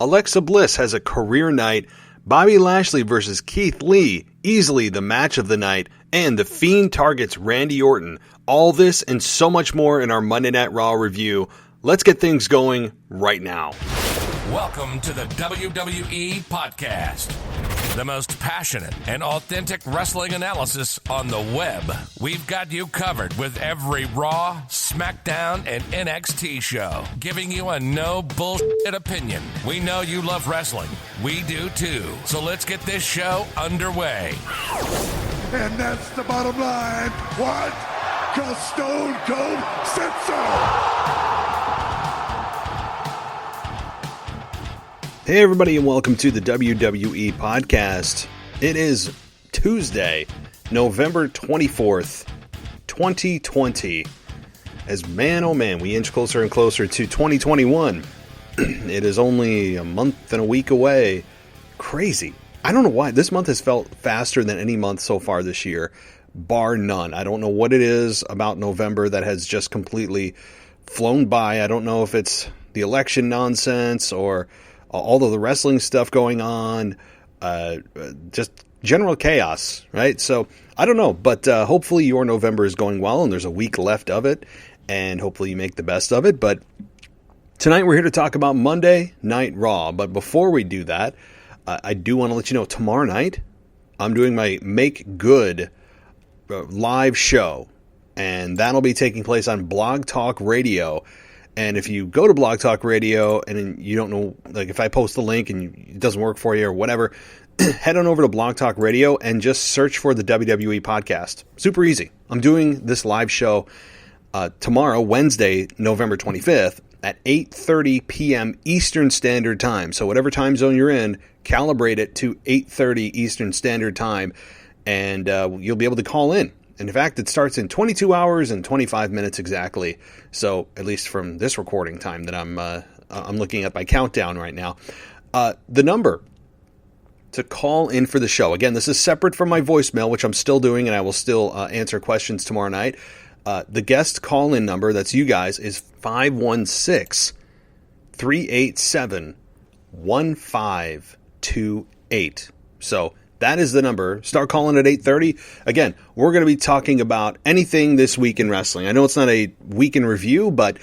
Alexa Bliss has a career night, Bobby Lashley versus Keith Lee, easily the match of the night, and The Fiend targets Randy Orton. All this and so much more in our Monday Night Raw review. Let's get things going right now. Welcome to the WWE Podcast, the most passionate and authentic wrestling analysis on the web. We've got you covered with every Raw, SmackDown, and NXT show, giving you a no bullshit opinion. We know you love wrestling. We do too. So let's get this show underway. And that's the bottom line. What? 'Cause Stone Cold said so. Hey everybody, and welcome to the WWE Podcast. It is Tuesday, November 24th, 2020. As man, oh man, we inch closer and closer to 2021. It is only a month and a week away. Crazy. I don't know why. This month has felt faster than any month so far this year, bar none. I don't know what it is about November that has just completely flown by. I don't know if it's the election nonsense or all of the wrestling stuff going on, just general chaos, right? So, I don't know, but hopefully your November is going well, and there's a week left of it, and hopefully you make the best of it. But tonight we're here to talk about Monday Night Raw. But before we do that, I do want to let you know, tomorrow night, I'm doing my Make Good live show, and that'll be taking place on Blog Talk Radio. And if you go to Blog Talk Radio and you don't know, like if I post the link and it doesn't work for you or whatever, head on over to Blog Talk Radio and just search for the WWE Podcast. Super easy. I'm doing this live show tomorrow, Wednesday, November 25th at 8:30 p.m. Eastern Standard Time. So whatever time zone you're in, calibrate it to 8:30 Eastern Standard Time, and you'll be able to call in. And in fact, it starts in 22 hours and 25 minutes exactly. So, at least from this recording time that I'm looking at my countdown right now. The number to call in for the show. Again, this is separate from my voicemail, which I'm still doing, and I will still answer questions tomorrow night. The guest call-in number, that's you guys, is 516-387-1528. So, that is the number. Start calling at 8:30. Again, we're going to be talking about anything this week in wrestling. I know it's not a week in review, but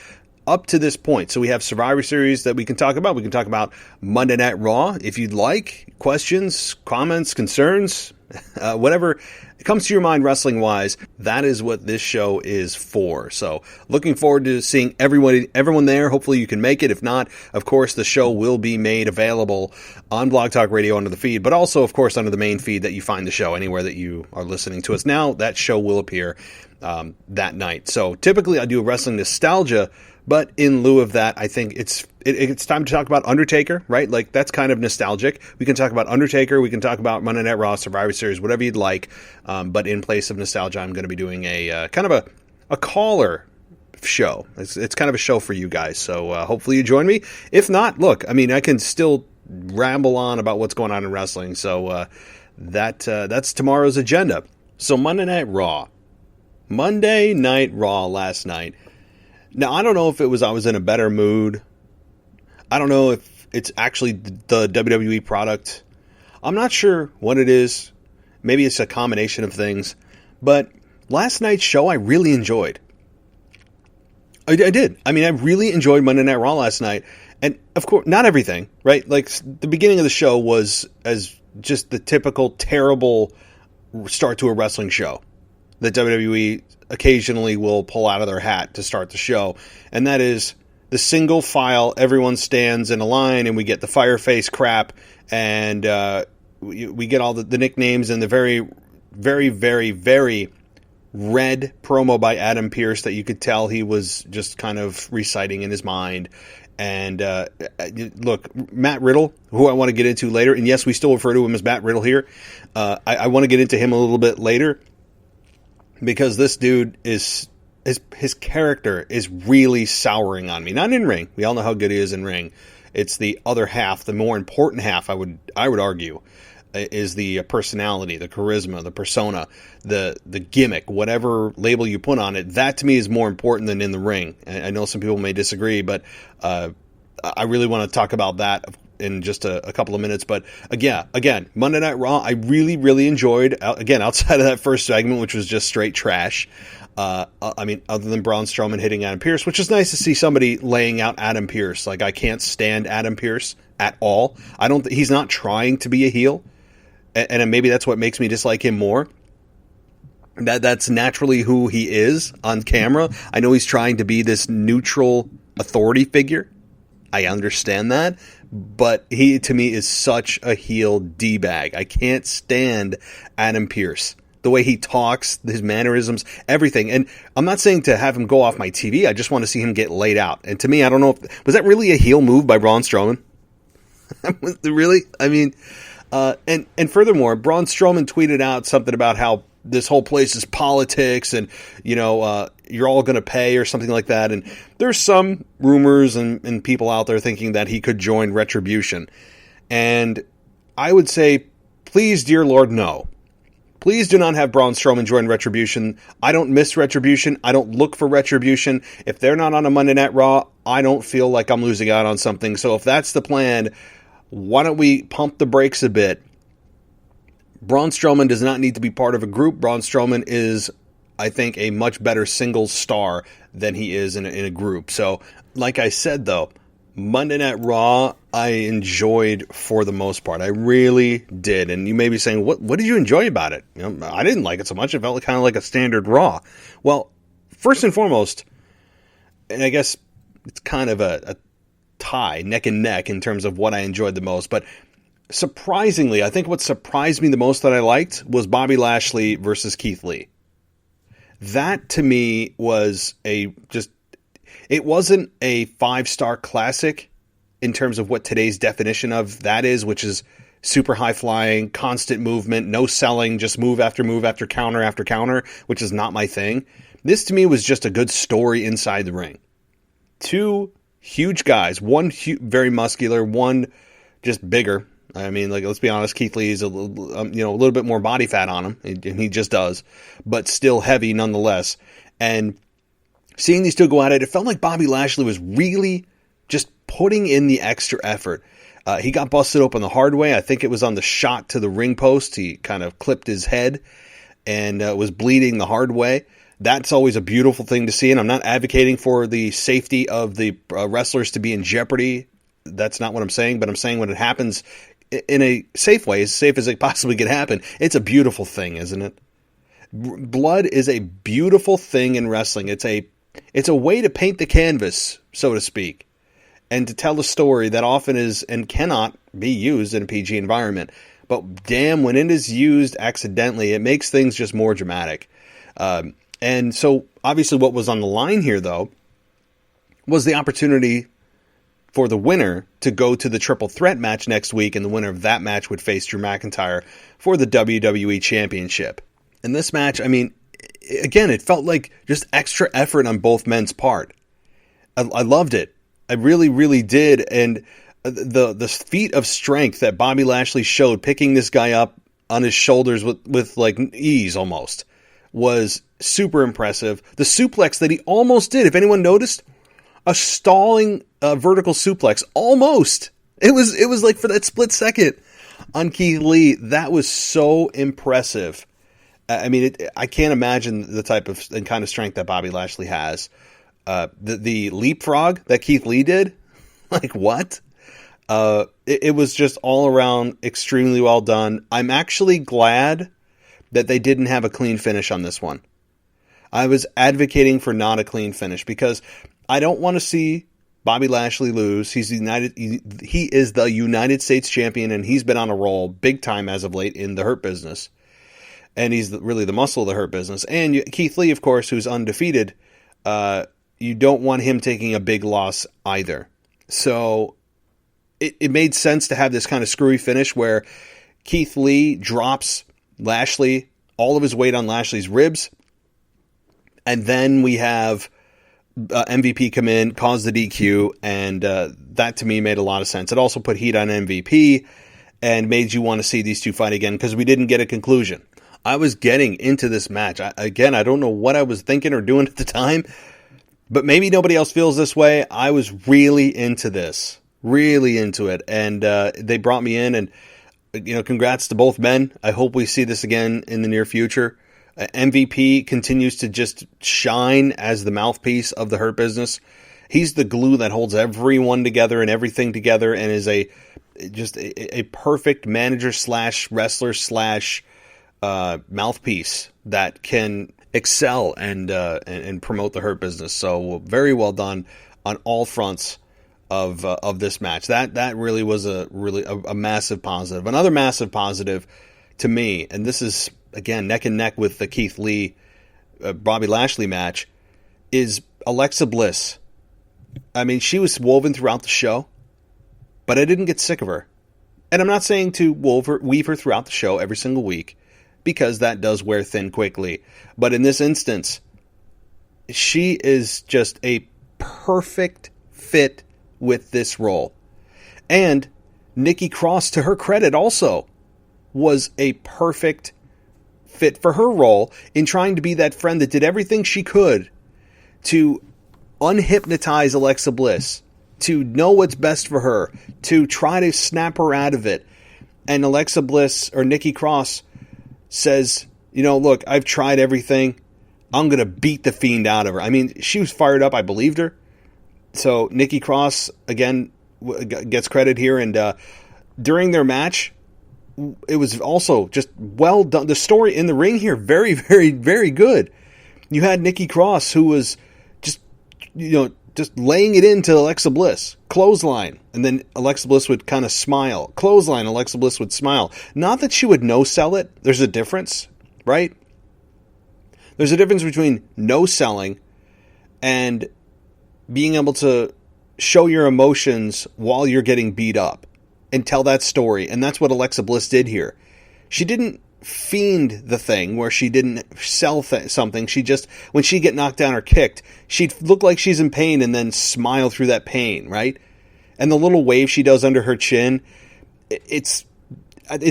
up to this point. So we have Survivor Series that we can talk about. We can talk about Monday Night Raw if you'd like. Questions, comments, concerns, whatever comes to your mind wrestling-wise, that is what this show is for. So looking forward to seeing everyone there. Hopefully you can make it. If not, of course, the show will be made available on Blog Talk Radio under the feed, but also, of course, under the main feed that you find the show anywhere that you are listening to us now. That show will appear that night. So typically I do a wrestling nostalgia, but in lieu of that, I think it's time to talk about Undertaker, right? Like, that's kind of nostalgic. We can talk about Undertaker, we can talk about Monday Night Raw, Survivor Series, whatever you'd like. But in place of nostalgia, I'm going to be doing a kind of a caller show. It's kind of a show for you guys. So hopefully you join me. If not, look, I mean, I can still ramble on about what's going on in wrestling. So that's tomorrow's agenda. So Monday Night Raw. Monday Night Raw last night. Now, I don't know if I was in a better mood. I don't know if it's actually the WWE product. I'm not sure what it is. Maybe it's a combination of things. But last night's show I really enjoyed. I did. I mean, I really enjoyed Monday Night Raw last night. And, of course, not everything, right? Like, the beginning of the show was as just the typical terrible start to a wrestling show that WWE occasionally will pull out of their hat to start the show. And that is the single file, everyone stands in a line, and we get the fireface crap, and we get all the nicknames and the very, very, very, very red promo by Adam Pearce that you could tell he was just kind of reciting in his mind. And look, Matt Riddle, who I want to get into later, and yes, we still refer to him as Matt Riddle here. I want to get into him a little bit later, because this dude his character is really souring on me. Not in ring. We all know how good he is in ring. It's the other half, the more important half, I would argue, is the personality, the charisma, the persona, the gimmick, whatever label you put on it. That to me is more important than in the ring. I know some people may disagree, but I really want to talk about that in just a couple of minutes. But again, Monday Night Raw, I really, really enjoyed. Again, outside of that first segment, which was just straight trash. I mean, other than Braun Strowman hitting Adam Pearce, which is nice to see somebody laying out Adam Pearce. Like, I can't stand Adam Pearce at all. He's not trying to be a heel, and maybe that's what makes me dislike him more. That's naturally who he is on camera. I know he's trying to be this neutral authority figure. I understand that, but he, to me, is such a heel D-bag. I can't stand Adam Pearce. The way he talks, his mannerisms, everything. And I'm not saying to have him go off my TV. I just want to see him get laid out. And to me, I don't know was that really a heel move by Braun Strowman? Really? I mean, and furthermore, Braun Strowman tweeted out something about how this whole place is politics and, you're all going to pay or something like that. And there's some rumors and people out there thinking that he could join Retribution. And I would say, please, dear Lord, no. Please do not have Braun Strowman join Retribution. I don't miss Retribution. I don't look for Retribution. If they're not on a Monday Night Raw, I don't feel like I'm losing out on something. So if that's the plan, why don't we pump the brakes a bit? Braun Strowman does not need to be part of a group. Braun Strowman is, I think, a much better single star than he is in a group. So, like I said, though, Monday Night Raw, I enjoyed for the most part. I really did. And you may be saying, what did you enjoy about it? I didn't like it so much. It felt kind of like a standard Raw. Well, first and foremost, and I guess it's kind of a tie, neck and neck, in terms of what I enjoyed the most. But surprisingly, I think what surprised me the most that I liked was Bobby Lashley versus Keith Lee. That, to me, was it wasn't a 5-star classic in terms of what today's definition of that is, which is super high flying, constant movement, no selling, just move after counter, which is not my thing. This to me was just a good story inside the ring. Two huge guys, one very muscular, one just bigger. I mean, like, let's be honest, Keith Lee is a little bit more body fat on him, and he just does, but still heavy nonetheless. And seeing these two go at it, it felt like Bobby Lashley was really just putting in the extra effort. He got busted open the hard way. I think it was on the shot to the ring post. He kind of clipped his head and was bleeding the hard way. That's always a beautiful thing to see, and I'm not advocating for the safety of the wrestlers to be in jeopardy. That's not what I'm saying, but I'm saying when it happens in a safe way, as safe as it possibly could happen, it's a beautiful thing, isn't it? Blood is a beautiful thing in wrestling. It's a way to paint the canvas, so to speak, and to tell a story that often is and cannot be used in a PG environment. But damn, when it is used accidentally, it makes things just more dramatic. And so, obviously, what was on the line here, though, was the opportunity for the winner to go to the triple threat match next week, and the winner of that match would face Drew McIntyre for the WWE Championship. And this match, I mean, again, it felt like just extra effort on both men's part. I loved it. I really, really did. And the feat of strength that Bobby Lashley showed, picking this guy up on his shoulders with like ease almost, was super impressive. The suplex that he almost did, if anyone noticed, a stalling vertical suplex, almost. It was like for that split second on Keith Lee. That was so impressive. I mean, I can't imagine the type of and kind of strength that Bobby Lashley has. The leapfrog that Keith Lee did, like what? It was just all around extremely well done. I'm actually glad that they didn't have a clean finish on this one. I was advocating for not a clean finish because I don't want to see Bobby Lashley lose. He is the United States champion, and he's been on a roll big time as of late in the Hurt Business. And he's really the muscle of the Hurt Business. And Keith Lee, of course, who's undefeated, you don't want him taking a big loss either. So it made sense to have this kind of screwy finish where Keith Lee drops Lashley, all of his weight on Lashley's ribs. And then we have MVP come in, cause the DQ, and that to me made a lot of sense. It also put heat on MVP and made you want to see these two fight again because we didn't get a conclusion. I was getting into this match. I don't know what I was thinking or doing at the time, but maybe nobody else feels this way. I was really into this. really into it. And they brought me in, and congrats to both men. I hope we see this again in the near future. MVP continues to just shine as the mouthpiece of the Hurt Business. He's the glue that holds everyone together and everything together, and is a perfect manager slash wrestler slash mouthpiece that can excel and promote the Hurt Business. So very well done on all fronts of this match. That really was a massive positive. Another massive positive to me, and this is again neck and neck with the Keith Lee Bobby Lashley match, is Alexa Bliss. I mean, she was woven throughout the show, but I didn't get sick of her. And I'm not saying to weave her throughout the show every single week, because that does wear thin quickly. But in this instance, she is just a perfect fit with this role. And Nikki Cross, to her credit, also was a perfect fit for her role in trying to be that friend that did everything she could to unhypnotize Alexa Bliss, to know what's best for her, to try to snap her out of it. And Alexa Bliss, or Nikki Cross, says, look, I've tried everything. I'm going to beat the Fiend out of her. I mean, she was fired up. I believed her. So Nikki Cross, again, gets credit here. And during their match, it was also just well done. The story in the ring here, very, very, very good. You had Nikki Cross, who was just laying it into Alexa Bliss. Clothesline. And then Alexa Bliss would kind of smile. Clothesline, Alexa Bliss would smile. Not that she would no-sell it. There's a difference, right? There's a difference between no-selling and being able to show your emotions while you're getting beat up and tell that story. And that's what Alexa Bliss did here. She didn't Fiend the thing where she didn't sell something. She just, when she'd get knocked down or kicked, she'd look like she's in pain and then smile through that pain, right? And the little wave she does under her chin, it's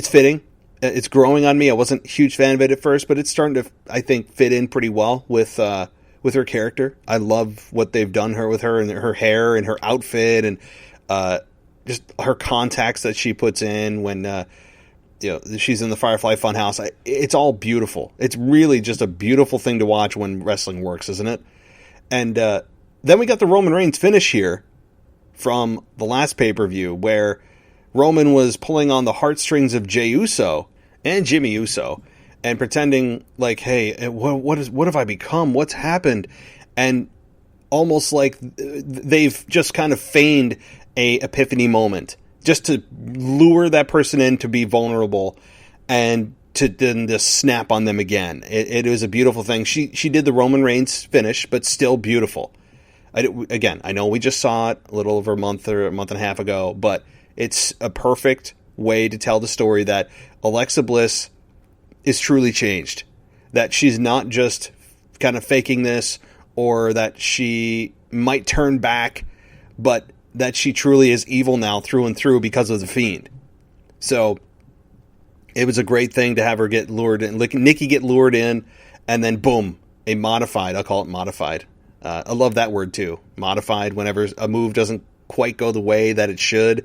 fitting. It's growing on me. I wasn't a huge fan of it at first, but it's starting to, I think, fit in pretty well with her character. I love what they've done with her and her hair and her outfit and just her contacts that she puts in when she's in the Firefly Funhouse. It's all beautiful. It's really just a beautiful thing to watch when wrestling works, isn't it? And then we got the Roman Reigns finish here from the last pay-per-view, where Roman was pulling on the heartstrings of Jey Uso and Jimmy Uso and pretending like, hey, what have I become? What's happened? And almost like they've just kind of feigned a epiphany moment, just to lure that person in to be vulnerable and to then just snap on them again. It was a beautiful thing. She did the Roman Reigns finish, but still beautiful. I know we just saw it a little over a month and a half ago, but it's a perfect way to tell the story that Alexa Bliss is truly changed. That she's not just kind of faking this, or that she might turn back, but that she truly is evil now through and through because of the Fiend. So it was a great thing to have her get lured in, Nikki get lured in, and then boom, a modified. I'll call it modified. I love that word too. Modified. Whenever a move doesn't quite go the way that it should,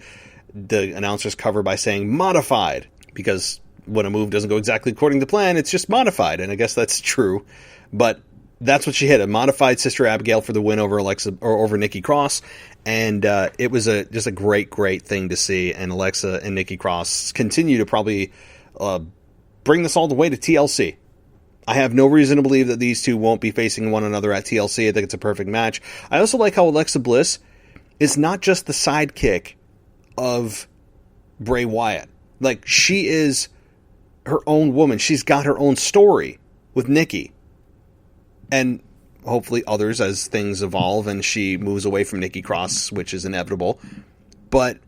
the announcers cover by saying modified, because when a move doesn't go exactly according to plan, it's just modified. And I guess that's true, but that's what she hit, a modified Sister Abigail for the win over over Nikki Cross. And it was just a great, great thing to see. And Alexa and Nikki Cross continue to probably bring this all the way to TLC. I have no reason to believe that these two won't be facing one another at TLC. I think it's a perfect match. I also like how Alexa Bliss is not just the sidekick of Bray Wyatt. Like, she is her own woman. She's got her own story with Nikki. And hopefully others as things evolve and she moves away from Nikki Cross, which is inevitable. But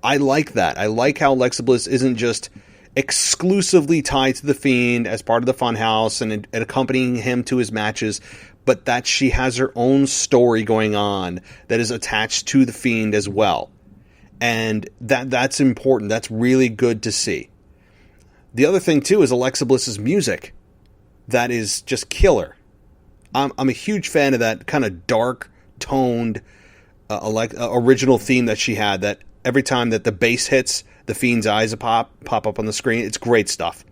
I like that. I like how Alexa Bliss isn't just exclusively tied to the Fiend as part of the Funhouse and accompanying him to his matches, but that she has her own story going on that is attached to the Fiend as well. And that's important. That's really good to see. The other thing too is Alexa Bliss's music. That is just killer. I'm a huge fan of that kind of dark toned original theme that she had, that every time that the bass hits, the Fiend's eyes pop up on the screen. It's great stuff.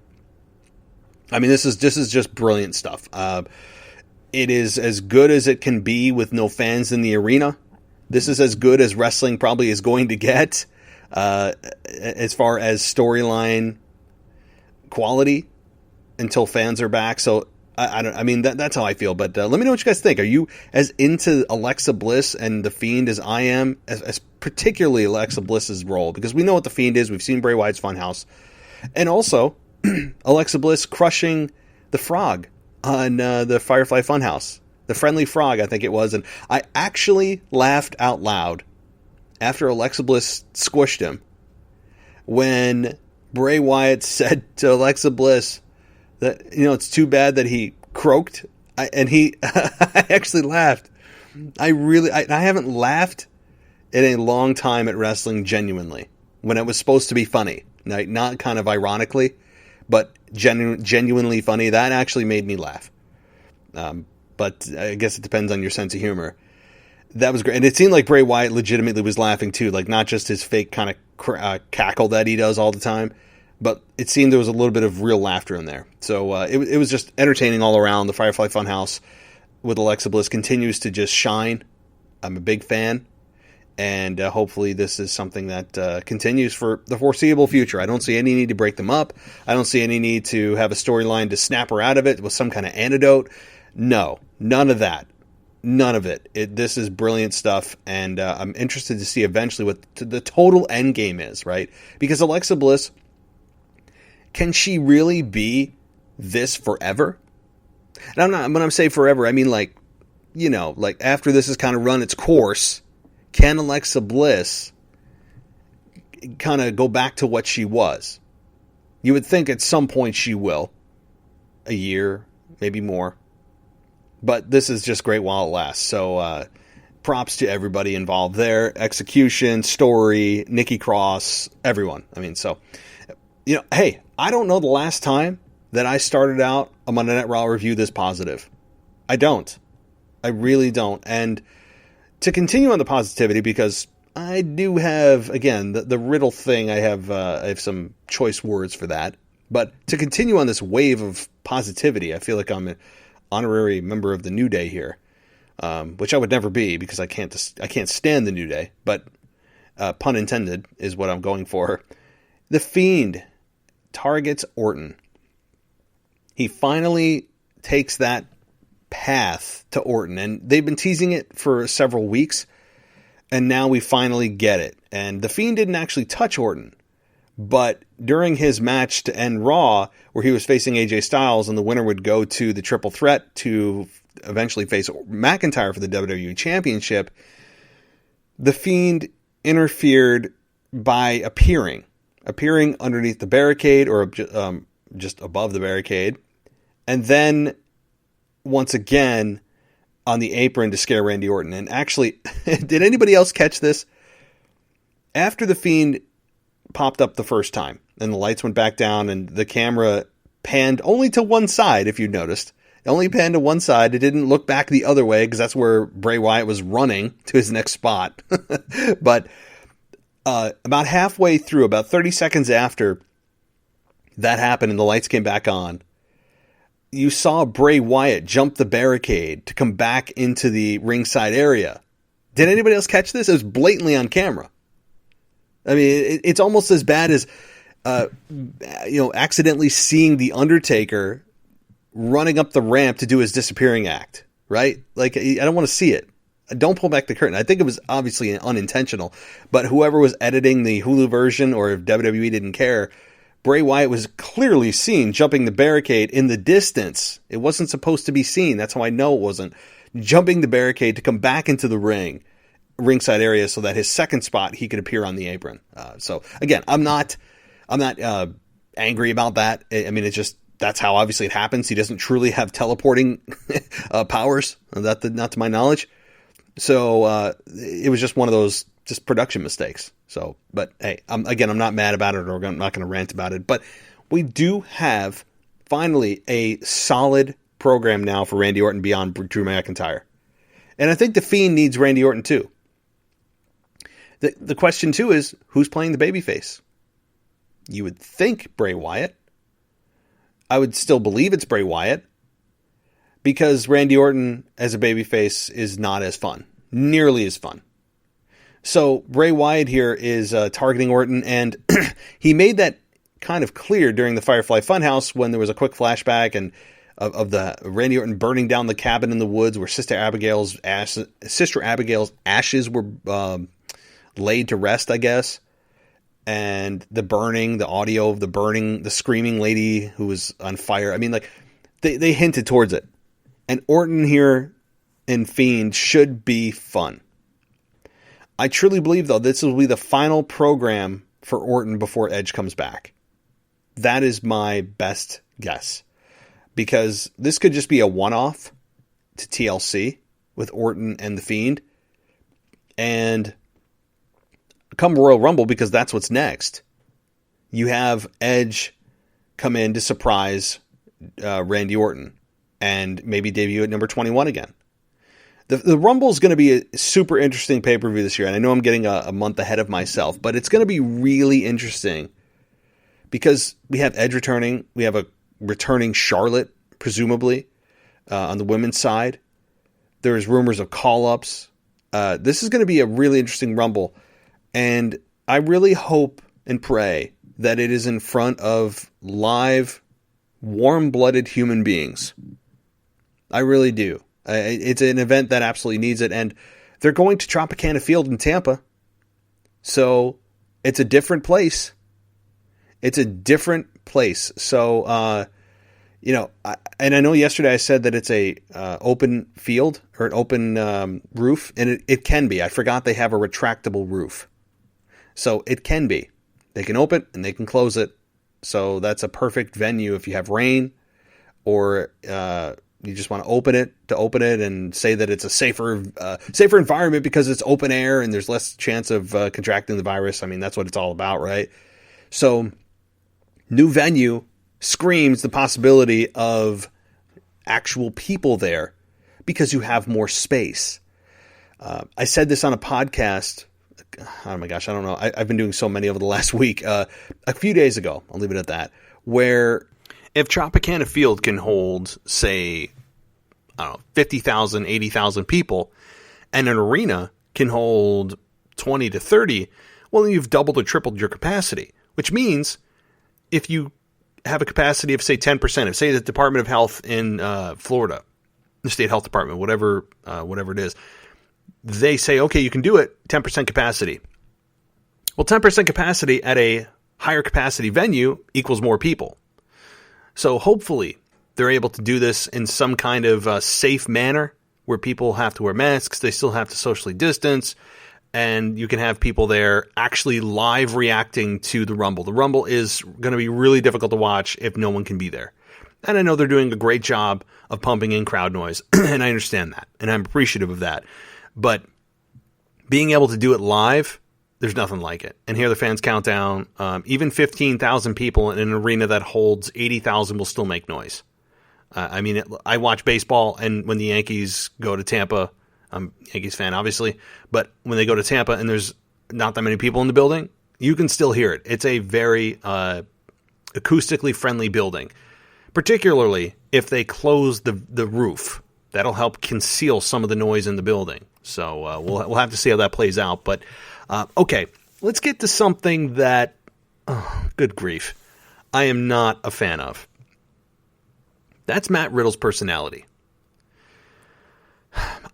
I mean, this is just brilliant stuff. It is as good as it can be with no fans in the arena. This is as good as wrestling probably is going to get as far as storyline quality until fans are back. So that's how I feel. But let me know what you guys think. Are you as into Alexa Bliss and the Fiend as I am, as particularly Alexa Bliss's role? Because we know what the Fiend is. We've seen Bray Wyatt's Funhouse, and also Alexa Bliss crushing the frog on the Firefly Funhouse, the friendly frog, I think it was. And I actually laughed out loud after Alexa Bliss squished him when Bray Wyatt said to Alexa Bliss that, it's too bad that he croaked. I actually laughed. I haven't laughed in a long time at wrestling, genuinely, when it was supposed to be funny. Not kind of ironically, but genuinely funny. That actually made me laugh. But I guess it depends on your sense of humor. That was great. And it seemed like Bray Wyatt legitimately was laughing too, like not just his fake kind of cackle that he does all the time, but it seemed there was a little bit of real laughter in there. So it was just entertaining all around. The Firefly Funhouse with Alexa Bliss continues to just shine. I'm a big fan. And hopefully this is something that continues for the foreseeable future. I don't see any need to break them up. I don't see any need to have a storyline to snap her out of it with some kind of antidote. No, none of that. None of it. This is brilliant stuff, and I'm interested to see eventually what the total end game is, right? Because Alexa Bliss, can she really be this forever? And when I'm saying forever, I mean like after this has kind of run its course, can Alexa Bliss kind of go back to what she was? You would think at some point she will. A year, maybe more. But this is just great while it lasts. So props to everybody involved there. Execution, story, Nikki Cross, everyone. I mean, so, hey, I don't know the last time that I started out a Monday Night Raw review this positive. I don't. I really don't. And to continue on the positivity, because I do have, again, the Riddle thing, I have some choice words for that. But to continue on this wave of positivity, I feel like I'm an honorary member of the New Day here, which I would never be because I can't stand the New Day. But pun intended is what I'm going for. The Fiend targets Orton. He finally takes that path to Orton, and they've been teasing it for several weeks, and now we finally get it. And the Fiend didn't actually touch Orton, but during his match to end Raw, where he was facing AJ Styles and the winner would go to the triple threat to eventually face McIntyre for the WWE Championship, the Fiend interfered by appearing underneath the barricade, or just above the barricade, and then once again on the apron to scare Randy Orton. And actually, did anybody else catch this? After the Fiend popped up the first time and the lights went back down and the camera panned only to one side, if you noticed. It only panned to one side. It didn't look back the other way because that's where Bray Wyatt was running to his next spot. But about halfway through, about 30 seconds after that happened and the lights came back on, you saw Bray Wyatt jump the barricade to come back into the ringside area. Did anybody else catch this? It was blatantly on camera. I mean, it's almost as bad as, accidentally seeing The Undertaker running up the ramp to do his disappearing act, right? Like, I don't want to see it. Don't pull back the curtain. I think it was obviously unintentional, but whoever was editing the Hulu version, or if WWE didn't care, Bray Wyatt was clearly seen jumping the barricade in the distance. It wasn't supposed to be seen. That's how I know it wasn't. Jumping the barricade to come back into the ringside area, so that his second spot he could appear on the apron. So again, I'm not angry about that. I mean, it's just that's how obviously it happens. He doesn't truly have teleporting powers, not to my knowledge. So it was just one of those just production mistakes. So, but hey, I'm not mad about it, or I'm not going to rant about it. But we do have finally a solid program now for Randy Orton beyond Drew McIntyre. And I think the Fiend needs Randy Orton too. The question, too, is who's playing the babyface? You would think Bray Wyatt. I would still believe it's Bray Wyatt because Randy Orton as a babyface is not as fun, nearly as fun. So Bray Wyatt here is targeting Orton, and he made that kind of clear during the Firefly Funhouse when there was a quick flashback and of the Randy Orton burning down the cabin in the woods where Sister Abigail's ashes were laid to rest, I guess. And the burning, the audio of the burning, the screaming lady who was on fire. I mean, like, they hinted towards it. And Orton here in Fiend should be fun. I truly believe, though, this will be the final program for Orton before Edge comes back. That is my best guess. Because this could just be a one-off to TLC with Orton and The Fiend. And come Royal Rumble, because that's what's next, you have Edge come in to surprise Randy Orton and maybe debut at number 21 again. The Rumble is going to be a super interesting pay-per-view this year, and I know I'm getting a month ahead of myself, but it's going to be really interesting because we have Edge returning, we have a returning Charlotte, presumably, on the women's side. There's rumors of call-ups. This is going to be a really interesting Rumble. And I really hope and pray that it is in front of live, warm-blooded human beings. I really do. It's an event that absolutely needs it. And they're going to Tropicana Field in Tampa. So it's a different place. It's a different place. So, and I know yesterday I said that it's a open field or an open roof. And it can be. I forgot they have a retractable roof. So it can be. They can open and they can close it. So that's a perfect venue if you have rain or you just want to open it and say that it's a safer environment because it's open air and there's less chance of contracting the virus. I mean, that's what it's all about, right? So new venue screams the possibility of actual people there because you have more space. I said this on a podcast. Oh my gosh, I don't know. I've been doing so many over the last week. A few days ago, I'll leave it at that, where if Tropicana Field can hold, say, 50,000, 80,000 people, and an arena can hold 20 to 30, well, then you've doubled or tripled your capacity, which means if you have a capacity of, say, 10%, if, say, the Department of Health in Florida, the state health department, whatever it is, they say, okay, you can do it, 10% capacity. Well, 10% capacity at a higher capacity venue equals more people. So hopefully they're able to do this in some kind of safe manner where people have to wear masks, they still have to socially distance, and you can have people there actually live reacting to the Rumble. The Rumble is going to be really difficult to watch if no one can be there. And I know they're doing a great job of pumping in crowd noise, and I understand that, and I'm appreciative of that. But being able to do it live, there's nothing like it. And here the fans count down. Even 15,000 people in an arena that holds 80,000 will still make noise. I watch baseball, and when the Yankees go to Tampa, I'm a Yankees fan, obviously, but when they go to Tampa and there's not that many people in the building, you can still hear it. It's a very acoustically friendly building, particularly if they close the roof. That'll help conceal some of the noise in the building. So we'll have to see how that plays out. But okay, let's get to something that, good grief, I am not a fan of. That's Matt Riddle's personality.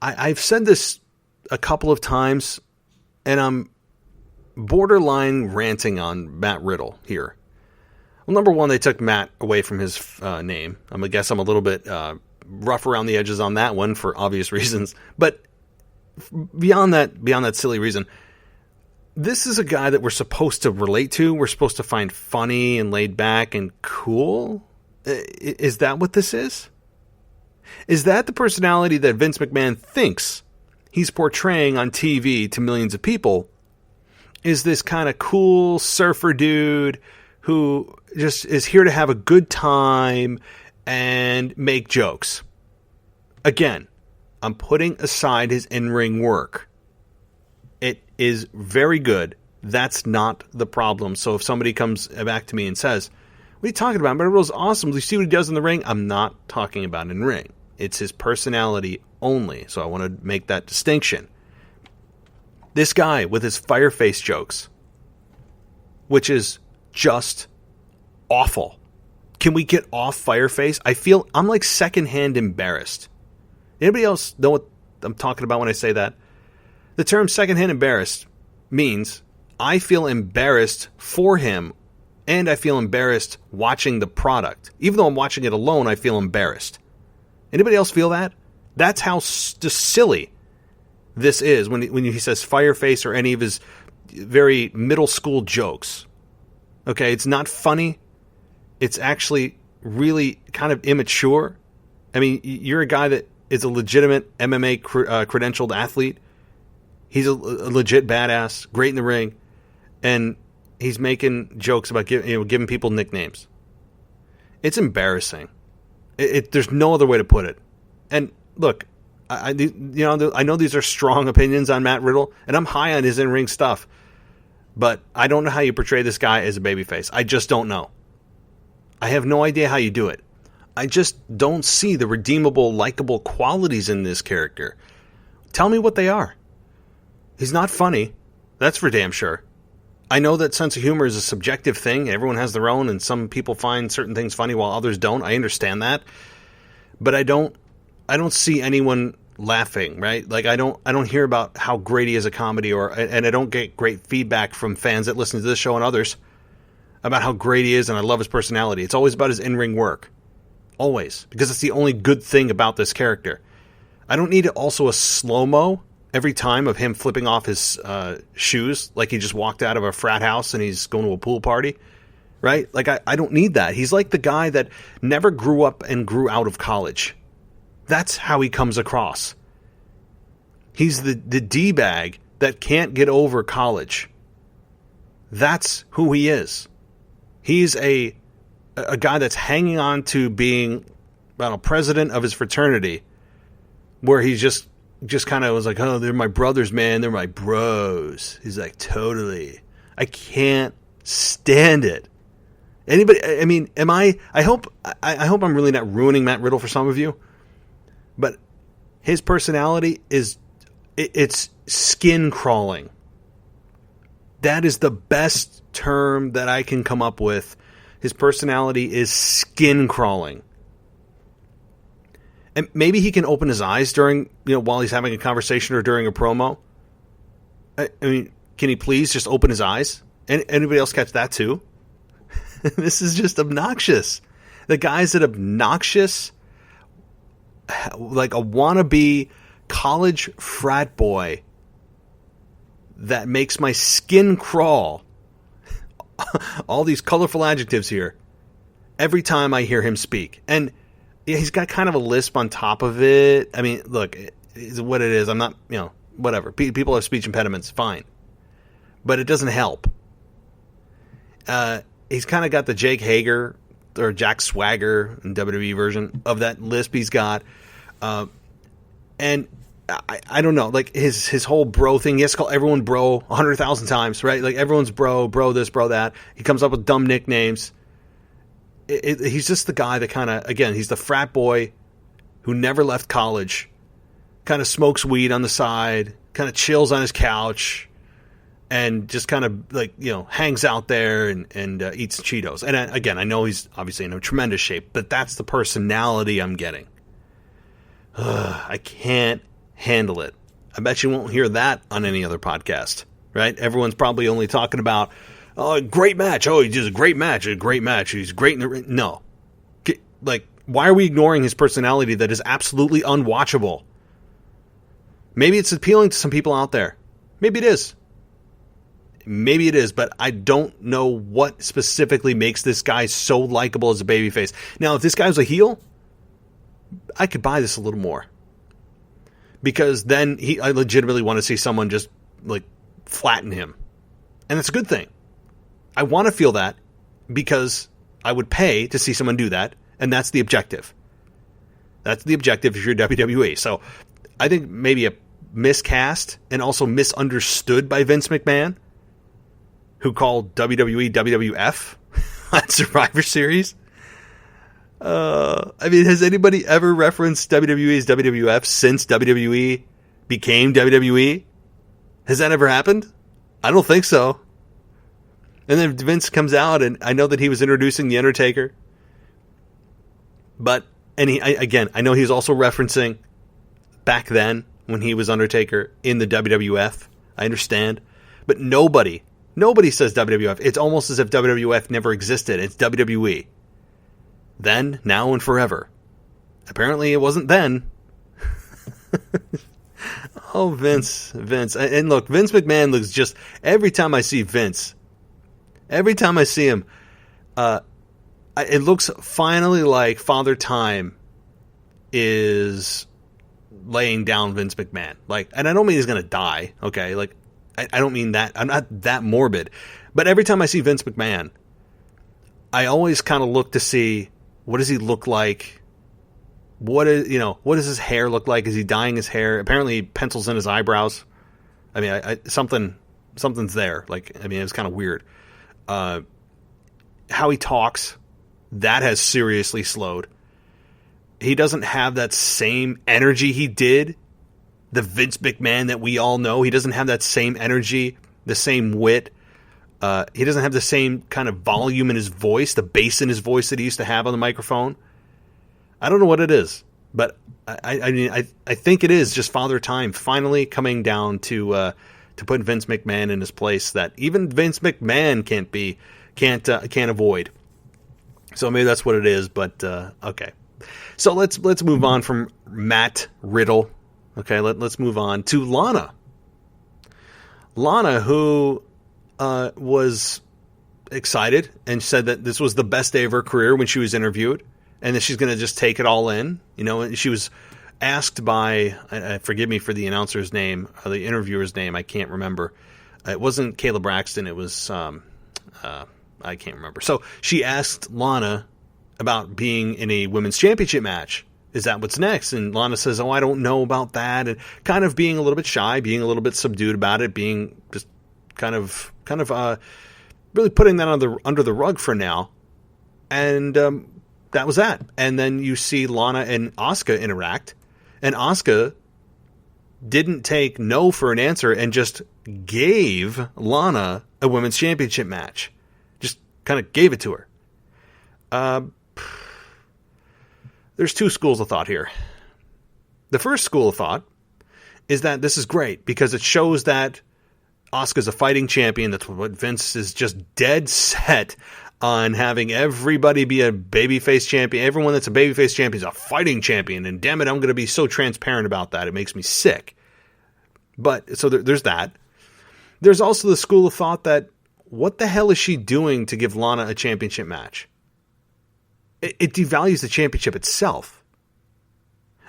I've said this a couple of times, and I'm borderline ranting on Matt Riddle here. Well, number one, they took Matt away from his name. I guess I'm a little bit rough around the edges on that one for obvious reasons. But beyond that silly reason, this is a guy that we're supposed to relate to. We're supposed to find funny and laid back and cool. Is that what this is? Is that the personality that Vince McMahon thinks he's portraying on TV to millions of people? Is this kind of cool surfer dude who just is here to have a good time and make jokes? Again, I'm putting aside his in-ring work. It is very good. That's not the problem. So if somebody comes back to me and says, what are you talking about? Matt Riddle's awesome. Do you see what he does in the ring? I'm not talking about in ring. It's his personality only. So I want to make that distinction. This guy with his fireface jokes, which is just awful. Can we get off fireface? I'm like secondhand embarrassed. Anybody else know what I'm talking about when I say that? The term secondhand embarrassed means I feel embarrassed for him, and I feel embarrassed watching the product. Even though I'm watching it alone, I feel embarrassed. Anybody else feel that? That's how just silly this is when he says fireface or any of his very middle school jokes. Okay, it's not funny. It's actually really kind of immature. I mean, you're a guy that is a legitimate MMA credentialed athlete. He's a legit badass, great in the ring, and he's making jokes about giving people nicknames. It's embarrassing. There's no other way to put it. And look, I know these are strong opinions on Matt Riddle, and I'm high on his in-ring stuff, but I don't know how you portray this guy as a babyface. I just don't know. I have no idea how you do it. I just don't see the redeemable, likable qualities in this character. Tell me what they are. He's not funny. That's for damn sure. I know that sense of humor is a subjective thing. Everyone has their own, and some people find certain things funny while others don't. I understand that. But I don't see anyone laughing, right? Like I don't hear about how great he is at comedy, and I don't get great feedback from fans that listen to this show and others about how great he is, and I love his personality. It's always about his in-ring work. Always. Because it's the only good thing about this character. I don't need also a slow-mo every time of him flipping off his shoes like he just walked out of a frat house and he's going to a pool party. Right? Like, I don't need that. He's like the guy that never grew up and grew out of college. That's how he comes across. He's the D-bag that can't get over college. That's who he is. He's a guy that's hanging on to being president of his fraternity, where he's just kind of was like, oh, they're my brothers, man. They're my bros. He's like, totally. I can't stand it. Anybody? I mean, I hope I'm really not ruining Matt Riddle for some of you, but his personality it's skin crawling. That is the best term that I can come up with. His personality is skin crawling. And maybe he can open his eyes during, while he's having a conversation or during a promo. I mean, can he please just open his eyes? Anybody else catch that too? This is just obnoxious. The guy's an obnoxious, like a wannabe college frat boy that makes my skin crawl. All these colorful adjectives here every time I hear him speak. And he's got kind of a lisp on top of it. I mean, look, it's what it is. I'm not, whatever. People have speech impediments, fine. But it doesn't help. He's kind of got the Jake Hager or Jack Swagger in WWE version of that lisp he's got. And I don't know, like his whole bro thing. He has to call everyone bro 100,000 times, right? Like everyone's bro this, bro that. He comes up with dumb nicknames. He's just the guy that kind of, again, he's the frat boy who never left college, kind of smokes weed on the side, kind of chills on his couch, and just kind of like, hangs out there and eats Cheetos. And again, I know he's obviously in a tremendous shape, but that's the personality I'm getting. I can't handle it. I bet you won't hear that on any other podcast, right? Everyone's probably only talking about, oh, great match. Oh, he did a great match. He's great in the ring. No. Like, why are we ignoring his personality that is absolutely unwatchable? Maybe it's appealing to some people out there. Maybe it is. But I don't know what specifically makes this guy so likable as a babyface. Now, if this guy was a heel, I could buy this a little more. Because then I legitimately want to see someone just, like, flatten him. And that's a good thing. I want to feel that because I would pay to see someone do that, and that's the objective. That's the objective if you're WWE. So I think maybe miscast and also misunderstood by Vince McMahon, who called WWE WWF on Survivor Series. I mean, has anybody ever referenced WWE as WWF since WWE became WWE? Has that ever happened? I don't think so. And then Vince comes out, and I know that he was introducing The Undertaker. But, and I know he's also referencing back then when he was Undertaker in the WWF. I understand. But nobody says WWF. It's almost as if WWF never existed. It's WWE. Then, now, and forever. Apparently it wasn't then. Oh, Vince. And look, Vince McMahon looks just... Every time I see Vince, every time I see him, it looks finally like Father Time is laying down Vince McMahon. Like, and I don't mean he's going to die, okay? Like, I don't mean that. I'm not that morbid. But every time I see Vince McMahon, I always kind of look to see, what does he look like? What does his hair look like? Is he dyeing his hair? Apparently he pencils in his eyebrows. I mean, something's there. Like, I mean, it's kind of weird. How he talks, that has seriously slowed. He doesn't have that same energy he did. The Vince McMahon that we all know. He doesn't have that same energy, the same wit. He doesn't have the same kind of volume in his voice, the bass in his voice that he used to have on the microphone. I don't know what it is, but I think it is just Father Time finally coming down to put Vince McMahon in his place that even Vince McMahon can't avoid. So maybe that's what it is, but okay. So let's move on from Matt Riddle. Okay, let's move on to Lana. Lana, who was excited and said that this was the best day of her career when she was interviewed, and that she's going to just take it all in. You know, she was asked by, forgive me for the announcer's name, or the interviewer's name, I can't remember. It wasn't Kayla Braxton, it was, I can't remember. So she asked Lana about being in a women's championship match. Is that what's next? And Lana says, I don't know about that. And kind of being a little bit shy, being a little bit subdued about it, being just kind of really putting that under the rug for now. And that was that. And then you see Lana and Asuka interact. And Asuka didn't take no for an answer and just gave Lana a women's championship match. Just kind of gave it to her. There's two schools of thought here. The first school of thought is that this is great because it shows that Asuka's a fighting champion. That's what Vince is just dead set on, having everybody be a babyface champion. Everyone that's a babyface champion is a fighting champion. And damn it, I'm going to be so transparent about that. It makes me sick. But so there's that. There's also the school of thought that what the hell is she doing to give Lana a championship match? It devalues the championship itself.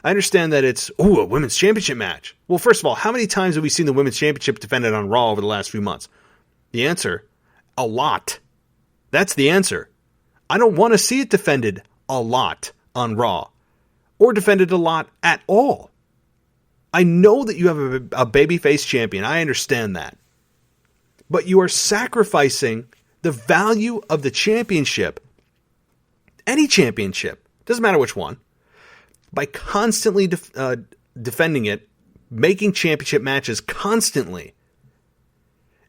I understand that it's, a women's championship match. Well, first of all, how many times have we seen the women's championship defended on Raw over the last few months? The answer, a lot. That's the answer. I don't want to see it defended a lot on Raw, or defended a lot at all. I know that you have a babyface champion. I understand that. But you are sacrificing the value of the championship, any championship, doesn't matter which one, by constantly defending it, making championship matches constantly,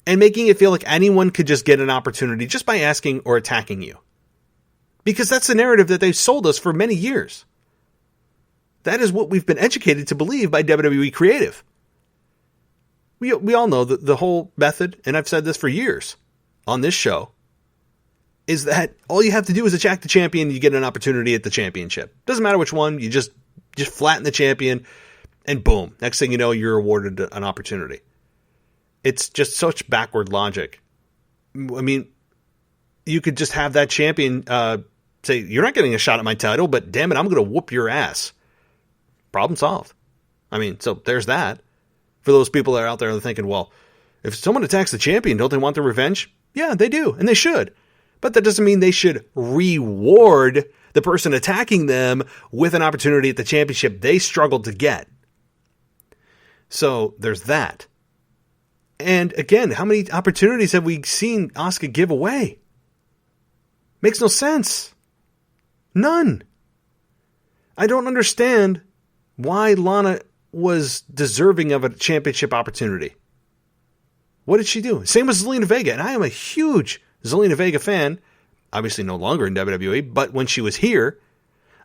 and making it feel like anyone could just get an opportunity just by asking or attacking you. Because that's the narrative that they've sold us for many years. That is what we've been educated to believe by WWE Creative. We all know that the whole method, and I've said this for years on this show, is that all you have to do is attack the champion, you get an opportunity at the championship. Doesn't matter which one, you just flatten the champion, and boom. Next thing you know, you're awarded an opportunity. It's just such backward logic. I mean, you could just have that champion say, you're not getting a shot at my title, but damn it, I'm going to whoop your ass. Problem solved. I mean, so there's that. For those people that are out there that are thinking, well, if someone attacks the champion, don't they want their revenge? Yeah, they do, and they should. But that doesn't mean they should reward the person attacking them with an opportunity at the championship they struggled to get. So there's that. And again, how many opportunities have we seen Asuka give away? Makes no sense. None. I don't understand why Lana was deserving of a championship opportunity. What did she do? Same with Zelina Vega. And I am a huge Zelina Vega fan. Obviously no longer in WWE, but when she was here,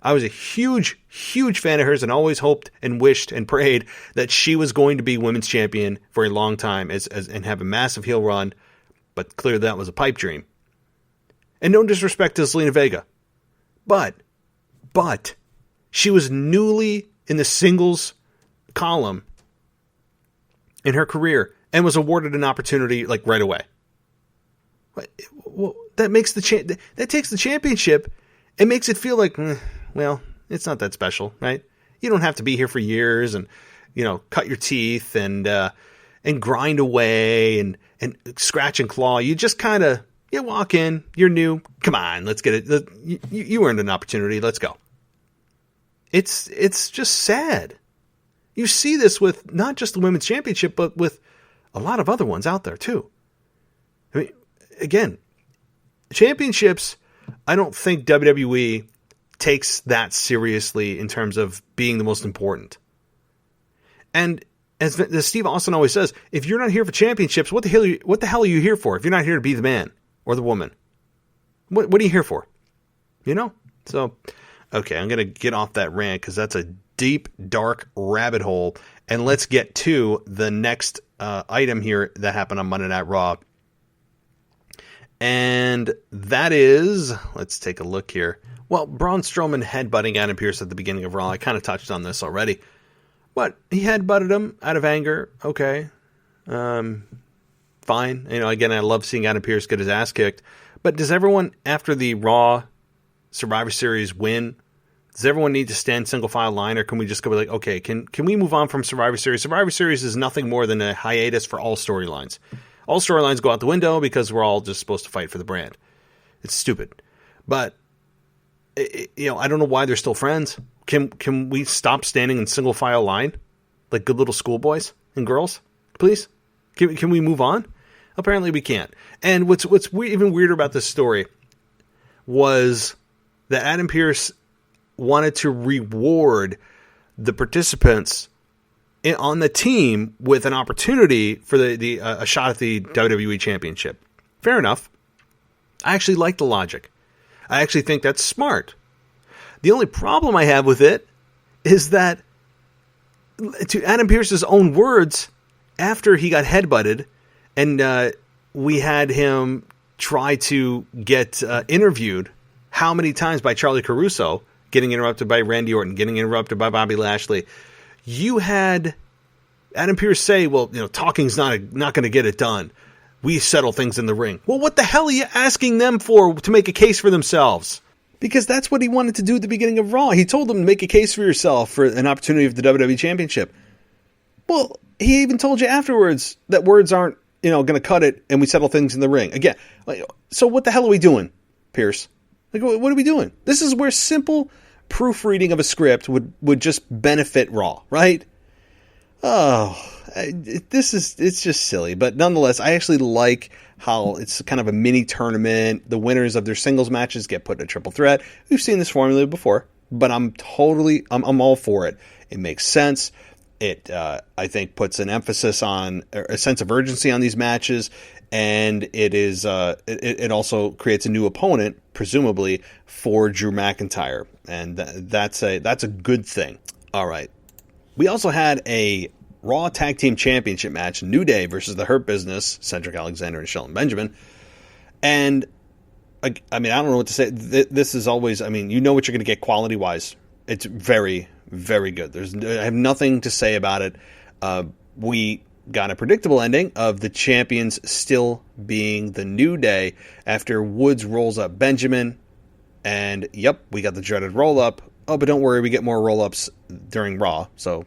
I was a huge, huge fan of hers and always hoped and wished and prayed that she was going to be women's champion for a long time and have a massive heel run. But clearly that was a pipe dream. And no disrespect to Zelina Vega. But she was newly in the singles column in her career and was awarded an opportunity like right away. Well, that makes that takes the championship and makes it feel like, well, it's not that special, right? You don't have to be here for years and, cut your teeth and grind away and scratch and claw. You just kind of, you walk in, you're new. Come on, let's get it. You earned an opportunity. Let's go. It's just sad. You see this with not just the Women's Championship, but with a lot of other ones out there too. I mean, again, championships, I don't think WWE takes that seriously in terms of being the most important. And as Steve Austin always says, if you're not here for championships, what the hell are you here for? If you're not here to be the man or the woman, what are you here for? So, okay, I'm going to get off that rant because that's a deep, dark rabbit hole. And let's get to the next item here that happened on Monday Night Raw. And that is, let's take a look here. Well, Braun Strowman headbutting Adam Pearce at the beginning of Raw. I kind of touched on this already. But he headbutted him out of anger. Okay. Fine. Again, I love seeing Adam Pearce get his ass kicked. But does everyone, after the Raw Survivor Series win, does everyone need to stand single file line, or can we just go like, okay, can we move on from Survivor Series? Survivor Series is nothing more than a hiatus for all storylines. All storylines go out the window because we're all just supposed to fight for the brand. It's stupid. But, I don't know why they're still friends. Can we stop standing in single file line like good little schoolboys and girls, please? Can we move on? Apparently we can't. And what's even weirder about this story was that Adam Pearce wanted to reward the participants on the team with an opportunity for a shot at the WWE Championship. Fair enough. I actually like the logic. I actually think that's smart. The only problem I have with it is that, to Adam Pearce's own words, after he got headbutted and we had him try to get interviewed how many times by Charlie Caruso, getting interrupted by Randy Orton, getting interrupted by Bobby Lashley, you had Adam Pearce say, well, talking's not going to get it done. We settle things in the ring. Well, what the hell are you asking them for to make a case for themselves? Because that's what he wanted to do at the beginning of Raw. He told them to make a case for yourself for an opportunity of the WWE Championship. Well, he even told you afterwards that words aren't, going to cut it and we settle things in the ring. Again, so what the hell are we doing, Pierce? What are we doing? This is where simple proofreading of a script would just benefit Raw, right? It's just silly. But nonetheless, I actually like how it's kind of a mini tournament. The winners of their singles matches get put in a triple threat. We've seen this formula before, but I'm all for it. It makes sense. It, I think, puts an emphasis on a sense of urgency on these matches, and it also creates a new opponent, presumably, for Drew McIntyre, and that's a good thing. All right. We also had a Raw Tag Team Championship match, New Day versus the Hurt Business, Cedric Alexander and Shelton Benjamin, and I don't know what to say. This is always, what you're going to get quality-wise. It's very, very good. I have nothing to say about it. We got a predictable ending of the champions still being the New Day after Woods rolls up Benjamin. And, yep, we got the dreaded roll-up. Oh, but don't worry, we get more roll-ups during Raw. So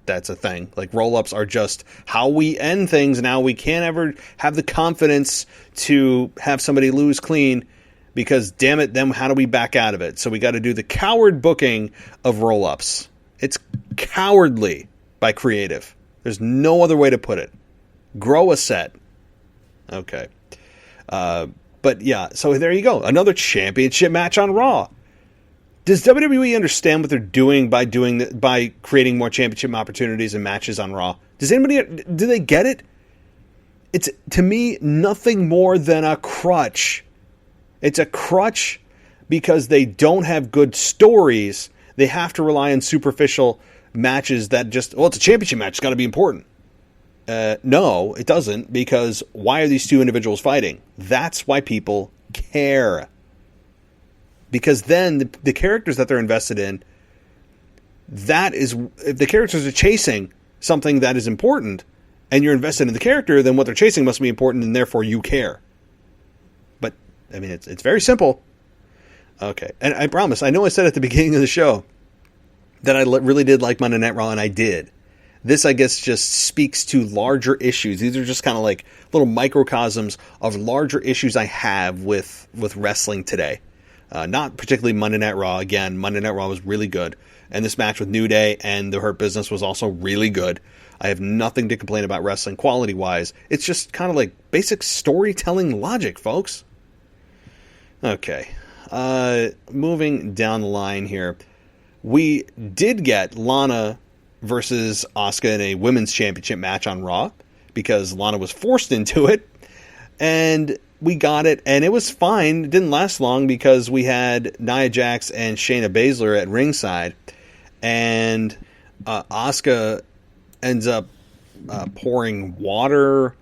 that's a thing. Like, roll-ups are just how we end things now. We can't ever have the confidence to have somebody lose clean because, damn it, then how do we back out of it? So we got to do the coward booking of roll-ups. It's cowardly by creative. There's no other way to put it. Grow a set. Okay. But yeah, so there you go. Another championship match on Raw. Does WWE understand what they're doing by creating more championship opportunities and matches on Raw? Do they get it? It's, to me, nothing more than a crutch. It's a crutch because they don't have good stories. They have to rely on superficial matches that just, it's a championship match, it's got to be important. No, it doesn't, because why are these two individuals fighting? That's why people care. Because then the characters that they're invested in, if the characters are chasing something that is important, and you're invested in the character, then what they're chasing must be important, and therefore you care. But, I mean, it's very simple. Okay, and I promise, I know I said at the beginning of the show that I really did like Monday Night Raw, and I did. This, I guess, just speaks to larger issues. These are just kind of like little microcosms of larger issues I have with wrestling today. Not particularly Monday Night Raw. Again, Monday Night Raw was really good. And this match with New Day and the Hurt Business was also really good. I have nothing to complain about wrestling quality-wise. It's just kind of like basic storytelling logic, folks. Okay. Moving down the line here. We did get Lana versus Asuka in a women's championship match on Raw because Lana was forced into it. And we got it, and it was fine. It didn't last long because we had Nia Jax and Shayna Baszler at ringside, and Asuka ends up pouring water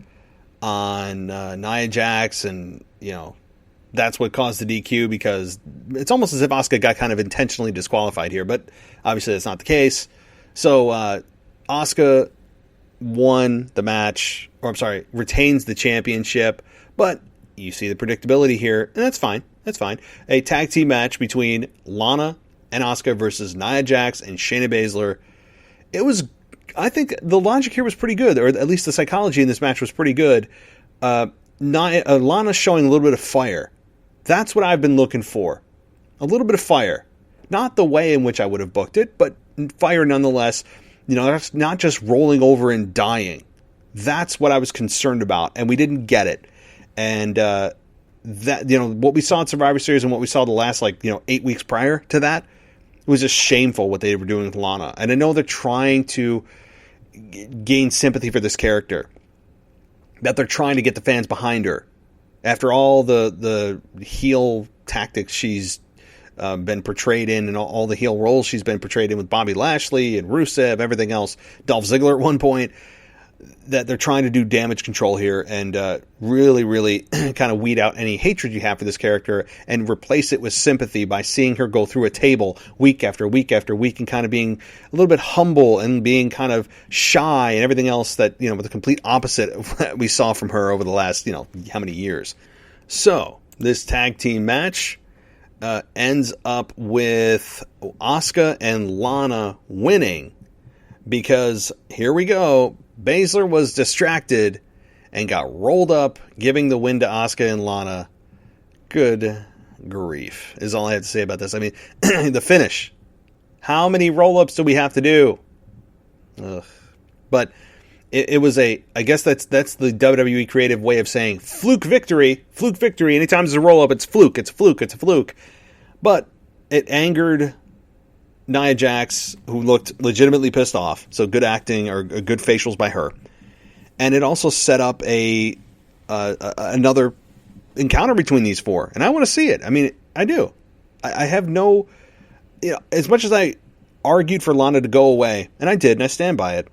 on Nia Jax, and that's what caused the DQ, because it's almost as if Asuka got kind of intentionally disqualified here, but obviously that's not the case. So Asuka won the match, retains the championship, but you see the predictability here, and that's fine. That's fine. A tag team match between Lana and Asuka versus Nia Jax and Shayna Baszler. I think the logic here was pretty good, or at least the psychology in this match was pretty good. Lana showing a little bit of fire. That's what I've been looking for. A little bit of fire. Not the way in which I would have booked it, but fire nonetheless. That's not just rolling over and dying. That's what I was concerned about, and we didn't get it. And what we saw in Survivor Series and what we saw the last 8 weeks prior to that, it was just shameful what they were doing with Lana. And I know they're trying to gain sympathy for this character, that they're trying to get the fans behind her after all the heel tactics she's been portrayed in, and all the heel roles she's been portrayed in with Bobby Lashley and Rusev, everything else, Dolph Ziggler at one point. That they're trying to do damage control here and really, really kind of weed out any hatred you have for this character and replace it with sympathy by seeing her go through a table week after week after week and kind of being a little bit humble and being kind of shy and everything else that, with the complete opposite of what we saw from her over the last, how many years. So this tag team match ends up with Asuka and Lana winning because here we go. Baszler was distracted and got rolled up, giving the win to Asuka and Lana. Good grief is all I have to say about this. I mean, the finish. How many roll-ups do we have to do? Ugh. But it was I guess that's the WWE creative way of saying fluke victory. Fluke victory. Anytime there's a roll-up, it's fluke. It's a fluke. It's a fluke. But it angered Nia Jax, who looked legitimately pissed off. So good acting or good facials by her. And it also set up another encounter between these four. And I want to see it. I mean, I do. I have no... as much as I argued for Lana to go away, and I did, and I stand by it,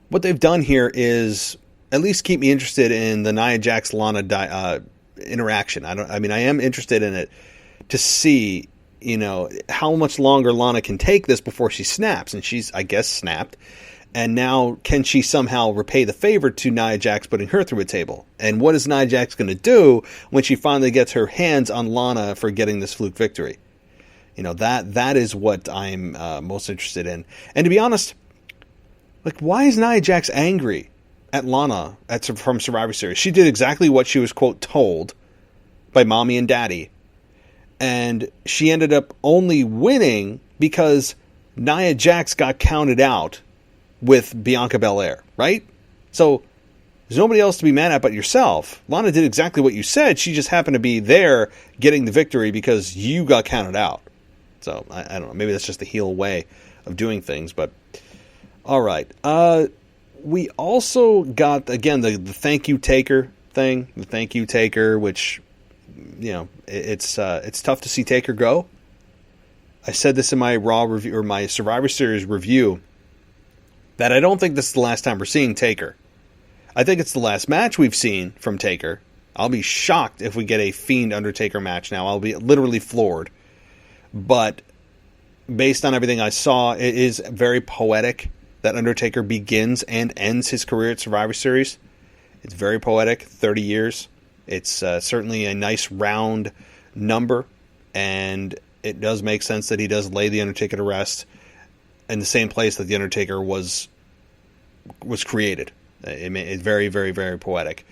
what they've done here is at least keep me interested in the Nia Jax-Lana interaction. I am interested in it to see... how much longer Lana can take this before she snaps. And she's, I guess, snapped. And now, can she somehow repay the favor to Nia Jax putting her through a table? And what is Nia Jax going to do when she finally gets her hands on Lana for getting this fluke victory? That is what I'm most interested in. And to be honest, why is Nia Jax angry at Lana from Survivor Series? She did exactly what she was, quote, told by mommy and daddy. And she ended up only winning because Nia Jax got counted out with Bianca Belair, right? So there's nobody else to be mad at but yourself. Lana did exactly what you said. She just happened to be there getting the victory because you got counted out. So I don't know. Maybe that's just the heel way of doing things. But all right. We also got, again, the thank you Taker thing. The thank you Taker, which, you know, it's tough to see Taker go. I said this in my Raw review, or my Survivor Series review, that I don't think this is the last time we're seeing Taker. I think it's the last match we've seen from Taker. I'll be shocked if we get a Fiend Undertaker match now. I'll be literally floored. But based on everything I saw, it is very poetic that Undertaker begins and ends his career at Survivor Series. It's very poetic, 30 years. It's certainly a nice round number, and it does make sense that he does lay the Undertaker to rest in the same place that the Undertaker was created. It's very, very, very poetic.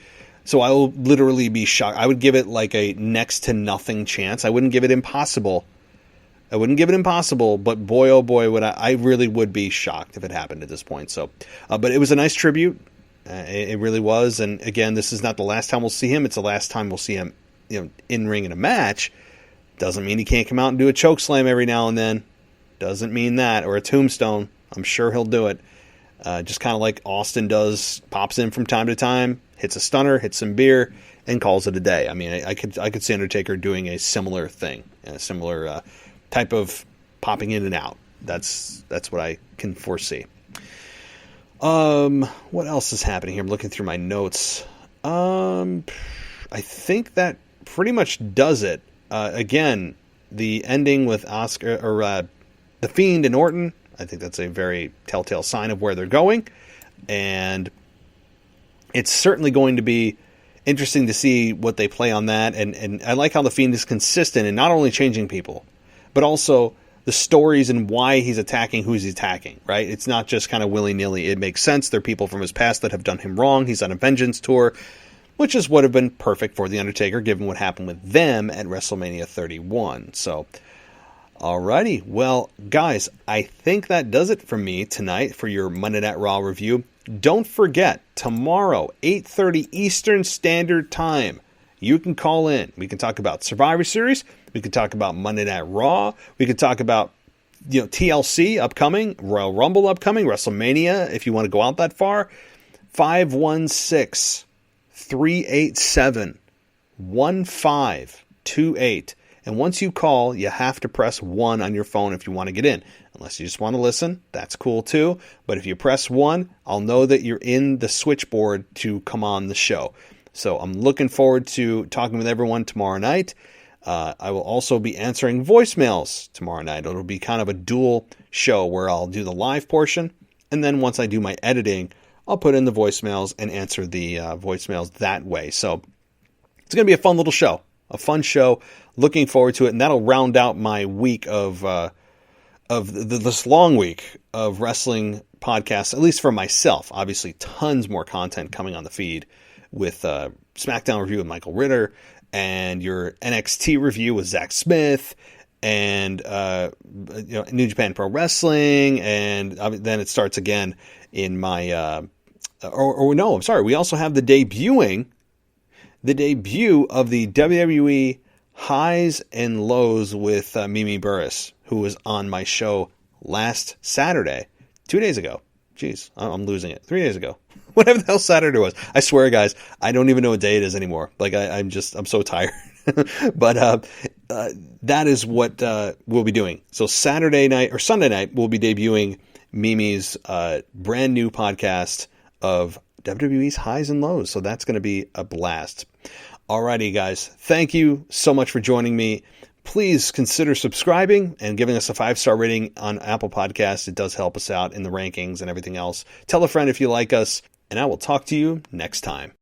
So I will literally be shocked. I would give it like a next to nothing chance. I wouldn't give it impossible. But boy, oh boy, would I really would be shocked if it happened at this point. So, but it was a nice tribute. It really was. And again, this is not the last time we'll see him. It's the last time we'll see him, you know, in ring in a match. Doesn't mean he can't come out and do a choke slam every now and then. Doesn't mean that. Or a tombstone. I'm sure he'll do it. Just kind of like Austin does, pops in from time to time, hits a stunner, hits some beer, and calls it a day. I mean, I could see Undertaker doing a similar thing, a similar type of popping in and out. That's what I can foresee. What else is happening here? I'm looking through my notes. I think that pretty much does it. Again, the ending with Oscar or the Fiend and Orton. I think that's a very telltale sign of where they're going. And it's certainly going to be interesting to see what they play on that. And I like how the Fiend is consistent in not only changing people, but also the stories and why he's attacking who he's attacking, right? It's not just kind of willy-nilly. It makes sense. They're people from his past that have done him wrong. He's on a vengeance tour, which is would have been perfect for The Undertaker, given what happened with them at WrestleMania 31. So, alrighty. Well, guys, I think that does it for me tonight for your Monday Night Raw review. Don't forget, tomorrow, 8:30 Eastern Standard Time, you can call in. We can talk about Survivor Series. We can talk about Monday Night Raw. We can talk about, you know, TLC upcoming, Royal Rumble upcoming, WrestleMania, if you want to go out that far. 516-387-1528. And once you call, you have to press 1 on your phone if you want to get in. Unless you just want to listen, that's cool too. But if you press 1, I'll know that you're in the switchboard to come on the show. So I'm looking forward to talking with everyone tomorrow night. I will also be answering voicemails tomorrow night. It'll be kind of a dual show where I'll do the live portion, and then once I do my editing, I'll put in the voicemails and answer the voicemails that way. So it's going to be a fun little show, a fun show. Looking forward to it, and that'll round out my week of this long week of wrestling podcasts, at least for myself. Obviously, tons more content coming on the feed with SmackDown review with Michael Ritter, and your NXT review with Zach Smith, and New Japan Pro Wrestling, and then it starts again in my we also have the debut of the WWE Highs and Lows with Mimi Burris, who was on my show last Saturday, 2 days ago. Jeez, I'm losing it. 3 days ago. Whatever the hell Saturday was. I swear, guys, I don't even know what day it is anymore. Like, I'm so tired. But that is what we'll be doing. So Saturday night or Sunday night, we'll be debuting Mimi's brand new podcast of WWE's Highs and Lows. So that's going to be a blast. Alrighty, guys. Thank you so much for joining me. Please consider subscribing and giving us a 5-star rating on Apple Podcasts. It does help us out in the rankings and everything else. Tell a friend if you like us, and I will talk to you next time.